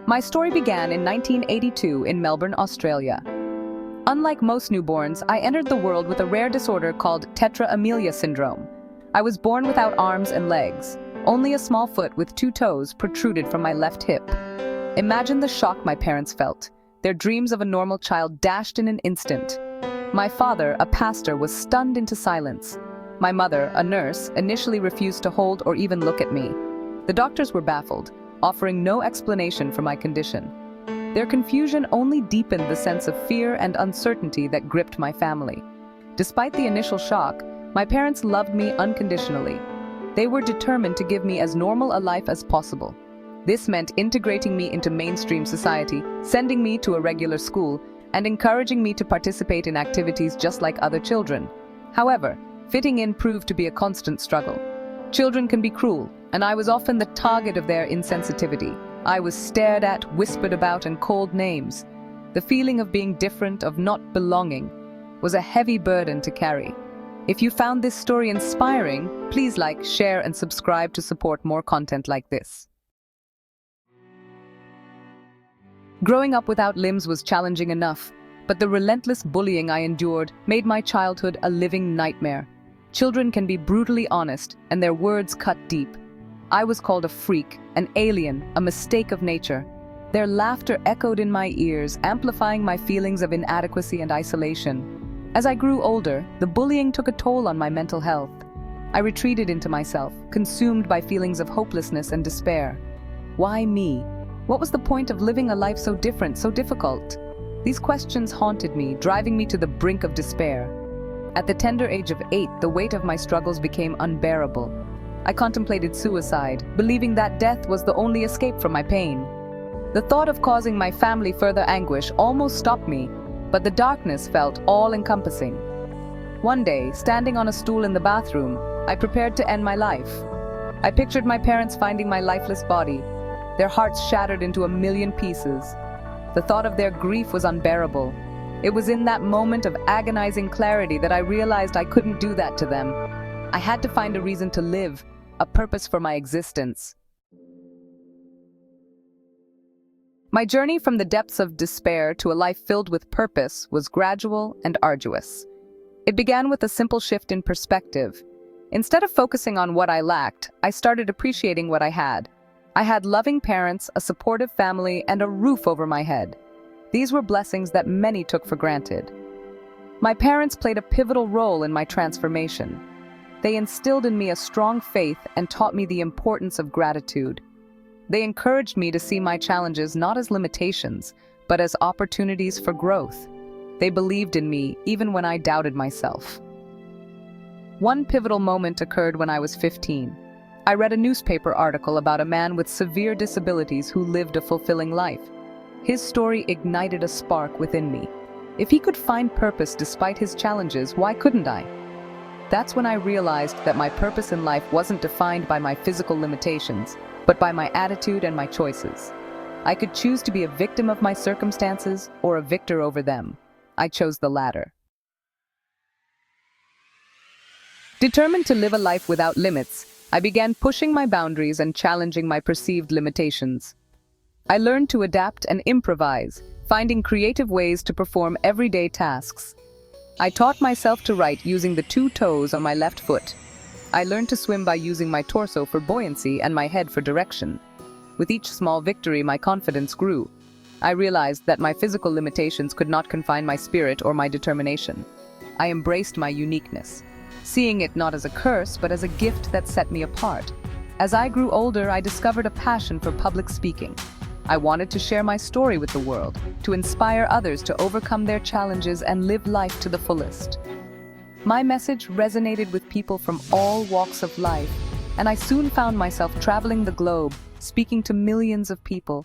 My story began in 1982 in Melbourne, Australia. Unlike most newborns, I entered the world with a rare disorder called tetra-amelia syndrome. I was born without arms and legs. Only a small foot with 2 toes protruded from my left hip. Imagine the shock my parents felt. Their dreams of a normal child dashed in an instant. My father, a pastor, was stunned into silence. My mother, a nurse, initially refused to hold or even look at me. The doctors were baffled, offering no explanation for my condition. Their confusion only deepened the sense of fear and uncertainty that gripped my family. Despite the initial shock, my parents loved me unconditionally. They were determined to give me as normal a life as possible. This meant integrating me into mainstream society, sending me to a regular school, and encouraging me to participate in activities just like other children. However, fitting in proved to be a constant struggle. Children can be cruel, and I was often the target of their insensitivity. I was stared at, whispered about, and called names. The feeling of being different, of not belonging, was a heavy burden to carry. If you found this story inspiring, please like, share, and subscribe to support more content like this. Growing up without limbs was challenging enough, but the relentless bullying I endured made my childhood a living nightmare. Children can be brutally honest, and their words cut deep. I was called a freak, an alien, a mistake of nature. Their laughter echoed in my ears, amplifying my feelings of inadequacy and isolation. As I grew older, the bullying took a toll on my mental health. I retreated into myself, consumed by feelings of hopelessness and despair. Why me? What was the point of living a life so different, so difficult? These questions haunted me, driving me to the brink of despair. At the tender age of 8, the weight of my struggles became unbearable. I contemplated suicide, believing that death was the only escape from my pain. The thought of causing my family further anguish almost stopped me, but the darkness felt all-encompassing. One day, standing on a stool in the bathroom, I prepared to end my life. I pictured my parents finding my lifeless body, their hearts shattered into a million pieces. The thought of their grief was unbearable. It was in that moment of agonizing clarity that I realized I couldn't do that to them. I had to find a reason to live, a purpose for my existence. My journey from the depths of despair to a life filled with purpose was gradual and arduous. It began with a simple shift in perspective. Instead of focusing on what I lacked, I started appreciating what I had. I had loving parents, a supportive family, and a roof over my head. These were blessings that many took for granted. My parents played a pivotal role in my transformation. They instilled in me a strong faith and taught me the importance of gratitude. They encouraged me to see my challenges not as limitations, but as opportunities for growth. They believed in me even when I doubted myself. One pivotal moment occurred when I was 15. I read a newspaper article about a man with severe disabilities who lived a fulfilling life. His story ignited a spark within me. If he could find purpose despite his challenges, why couldn't I? That's when I realized that my purpose in life wasn't defined by my physical limitations, but by my attitude and my choices. I could choose to be a victim of my circumstances or a victor over them. I chose the latter. Determined to live a life without limits, I began pushing my boundaries and challenging my perceived limitations. I learned to adapt and improvise, finding creative ways to perform everyday tasks. I taught myself to write using the 2 toes on my left foot. I learned to swim by using my torso for buoyancy and my head for direction. With each small victory, my confidence grew. I realized that my physical limitations could not confine my spirit or my determination. I embraced my uniqueness, seeing it not as a curse, but as a gift that set me apart. As I grew older, I discovered a passion for public speaking. I wanted to share my story with the world, to inspire others to overcome their challenges and live life to the fullest. My message resonated with people from all walks of life, and I soon found myself traveling the globe, speaking to millions of people.